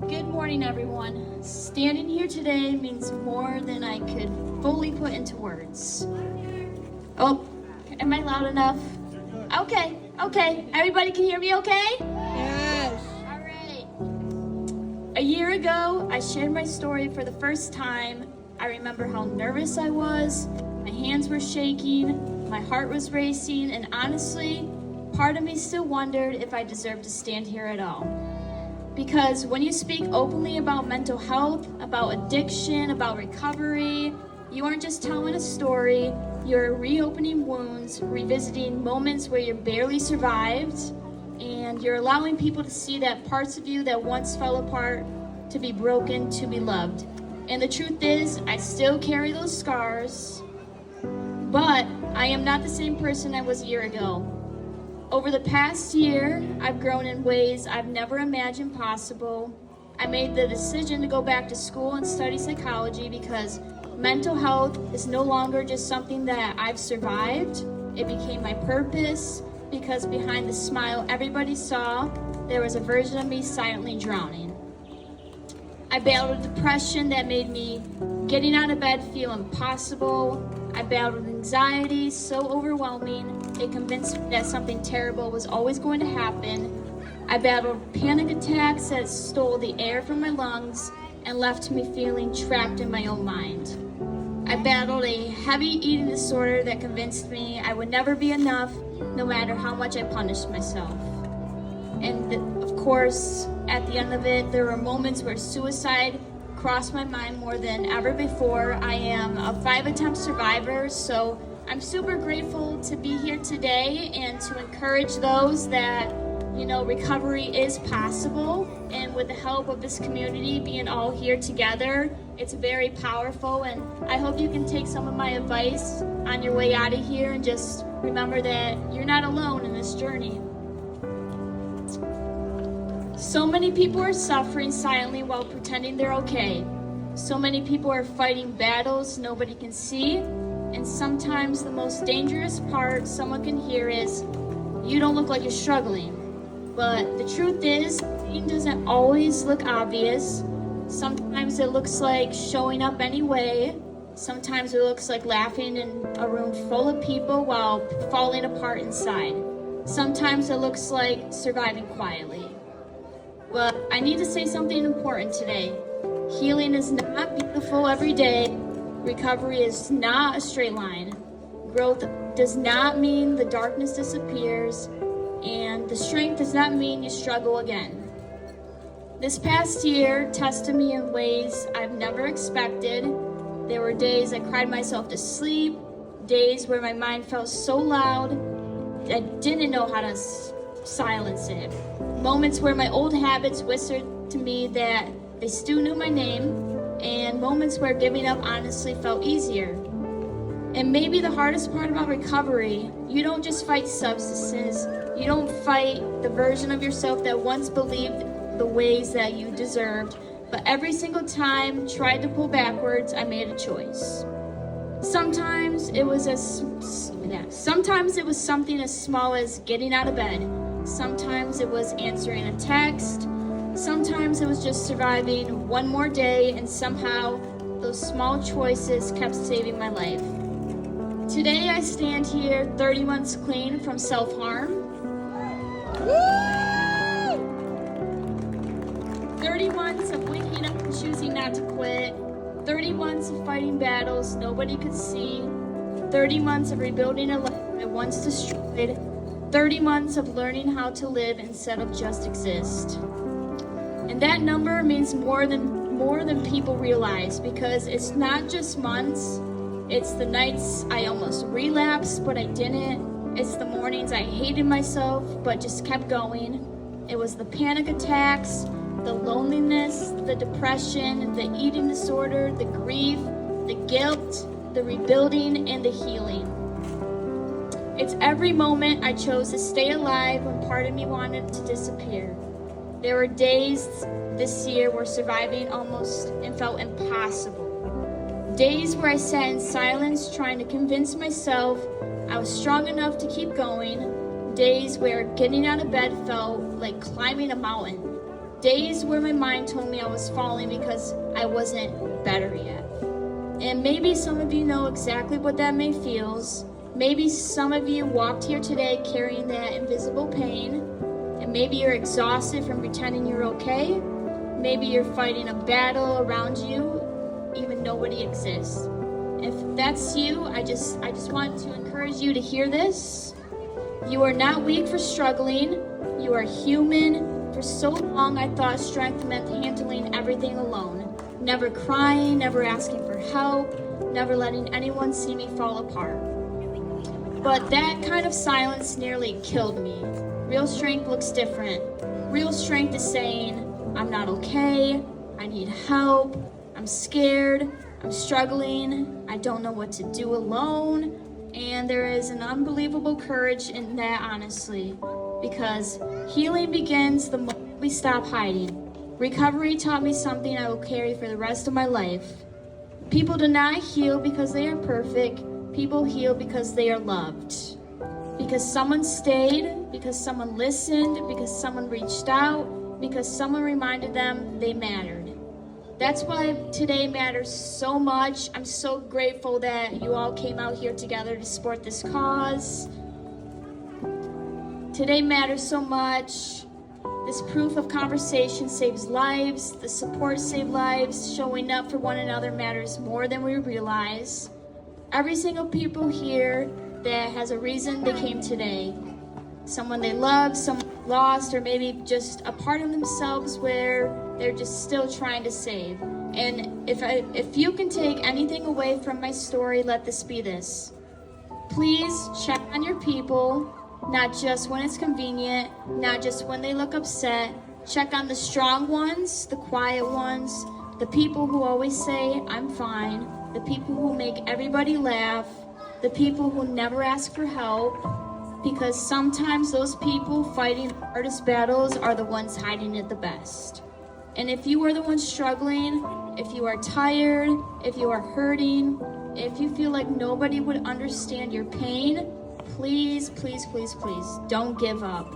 Good morning, everyone. Standing here today means more than I could fully put into words. Oh, am I loud enough? Okay. Everybody can hear me okay? Yes. All right. A year ago, I shared my story for the first time. I remember how nervous I was. My hands were shaking. My heart was racing. And honestly, part of me still wondered if I deserved to stand here at all. Because when you speak openly about mental health, about addiction, about recovery, you aren't just telling a story, you're reopening wounds, revisiting moments where you barely survived, and you're allowing people to see that parts of you that once fell apart, to be broken, to be loved. And the truth is, I still carry those scars, but I am not the same person I was a year ago. Over the past year, I've grown in ways I've never imagined possible. I made the decision to go back to school and study psychology because mental health is no longer just something that I've survived. It became my purpose because behind the smile everybody saw, there was a version of me silently drowning. I battled depression that made me getting out of bed feel impossible. I battled anxiety so overwhelming, it convinced me that something terrible was always going to happen. I battled panic attacks that stole the air from my lungs and left me feeling trapped in my own mind. I battled a heavy eating disorder that convinced me I would never be enough, no matter how much I punished myself. And of course, at the end of it, there were moments where suicide crossed my mind more than ever before. I am a 5-attempt survivor, so I'm super grateful to be here today and to encourage those that, recovery is possible. And with the help of this community being all here together, it's very powerful. And I hope you can take some of my advice on your way out of here and just remember that you're not alone in this journey. So many people are suffering silently while pretending they're okay. So many people are fighting battles nobody can see. And sometimes the most dangerous part someone can hear is, "You don't look like you're struggling." But the truth is, pain doesn't always look obvious. Sometimes it looks like showing up anyway. Sometimes it looks like laughing in a room full of people while falling apart inside. Sometimes it looks like surviving quietly. But I need to say something important today. Healing is not beautiful every day. Recovery is not a straight line. Growth does not mean the darkness disappears, and the strength does not mean you struggle again. This past year tested me in ways I've never expected. There were days I cried myself to sleep, days where my mind felt so loud I didn't know how to silence it. Moments where my old habits whispered to me that they still knew my name, and moments where giving up honestly felt easier. And maybe the hardest part about recovery, you don't just fight substances, you don't fight the version of yourself that once believed the ways that you deserved, but every single time tried to pull backwards, I made a choice. Sometimes it was something as small as getting out of bed. Sometimes it was answering a text. Sometimes it was just surviving one more day, and somehow those small choices kept saving my life. Today I stand here 30 months clean from self-harm. 30 months of waking up and choosing not to quit. 30 months of fighting battles nobody could see. 30 months of rebuilding a life I once destroyed. 30 months of learning how to live instead of just exist. And that number means more than people realize, because it's not just months, it's the nights I almost relapsed but I didn't. It's the mornings I hated myself but just kept going. It was the panic attacks, the loneliness, the depression, the eating disorder, the grief, the guilt, the rebuilding, and the healing. It's every moment I chose to stay alive when part of me wanted to disappear. There were days this year where surviving almost felt impossible. Days where I sat in silence trying to convince myself I was strong enough to keep going. Days where getting out of bed felt like climbing a mountain. days where my mind told me I was falling because I wasn't better yet. And maybe some of you know exactly what that may feels. Maybe some of you walked here today carrying that invisible pain, and maybe you're exhausted from pretending you're okay. Maybe you're fighting a battle around you, even nobody exists. If that's you, I just want to encourage you to hear this. You are not weak for struggling. You are human. For so long, I thought strength meant handling everything alone. Never crying, never asking for help, never letting anyone see me fall apart. But that kind of silence nearly killed me. Real strength looks different. Real strength is saying, I'm not okay, I need help, I'm scared, I'm struggling, I don't know what to do alone. And there is an unbelievable courage in that, honestly, because healing begins the moment we stop hiding. Recovery taught me something I will carry for the rest of my life. People do not heal because they are perfect. People heal because they are loved. Because someone stayed, because someone listened, because someone reached out, because someone reminded them they mattered. That's why today matters so much. I'm so grateful that you all came out here together to support this cause. Today matters so much. This proof of conversation saves lives. The support saves lives. Showing up for one another matters more than we realize. Every single people here that has a reason they came today. Someone they love, someone lost, or maybe just a part of themselves where they're just still trying to save. And if you can take anything away from my story, let this be this. Please check on your people, not just when it's convenient, not just when they look upset. Check on the strong ones, the quiet ones, the people who always say, I'm fine, the people who make everybody laugh, the people who never ask for help, because sometimes those people fighting the hardest battles are the ones hiding it the best. And if you are the one struggling, if you are tired, if you are hurting, if you feel like nobody would understand your pain, please, please, please, please, don't give up.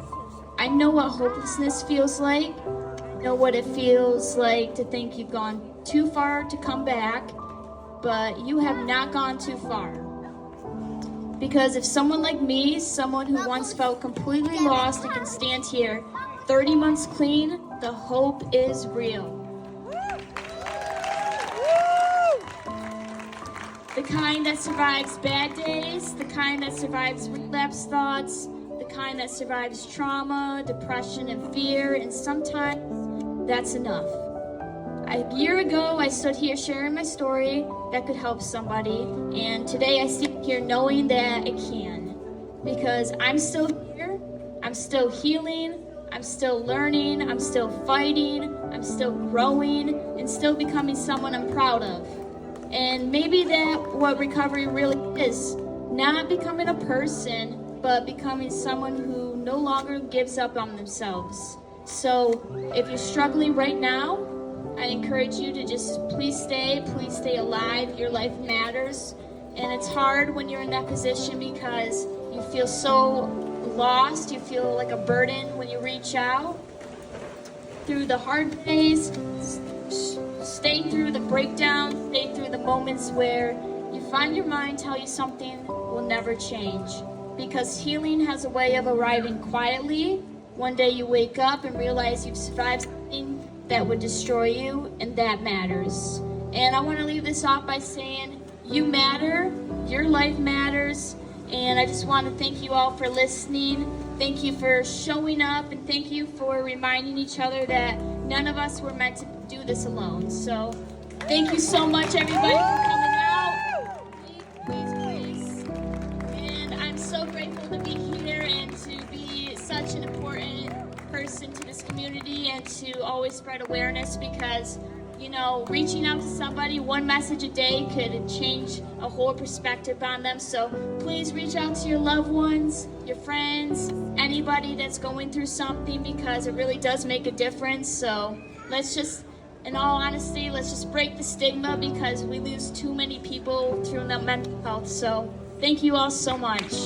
I know what hopelessness feels like. I know what it feels like to think you've gone too far to come back, but you have not gone too far. Because if someone like me, someone who once felt completely lost and can stand here 30 months clean, the hope is real. The kind that survives bad days, the kind that survives relapse thoughts, the kind that survives trauma, depression, and fear, and sometimes that's enough. A year ago, I stood here sharing my story that could help somebody, and today I stand here knowing that it can. Because I'm still here, I'm still healing, I'm still learning, I'm still fighting, I'm still growing, and still becoming someone I'm proud of. And maybe that's what recovery really is. Not becoming a person, but becoming someone who no longer gives up on themselves. So if you're struggling right now, I encourage you to just please stay alive. Your life matters. And it's hard when you're in that position because you feel so lost, you feel like a burden when you reach out. Through the hard days, stay through the breakdown, stay through the moments where you find your mind tell you something will never change. Because healing has a way of arriving quietly. One day you wake up and realize you've survived something that would destroy you, and that matters. And I want to leave this off by saying, you matter, your life matters, and I just want to thank you all for listening. Thank you for showing up, and thank you for reminding each other that none of us were meant to do this alone. So thank you so much, everybody, for coming out. Please. And I'm so grateful to be here and to be such an important person to this community and to always spread awareness, because reaching out to somebody, one message a day could change a whole perspective on them. So please reach out to your loved ones, your friends, anybody that's going through something, because it really does make a difference. So let's just, in all honesty, let's just break the stigma, because we lose too many people through mental health. So thank you all so much.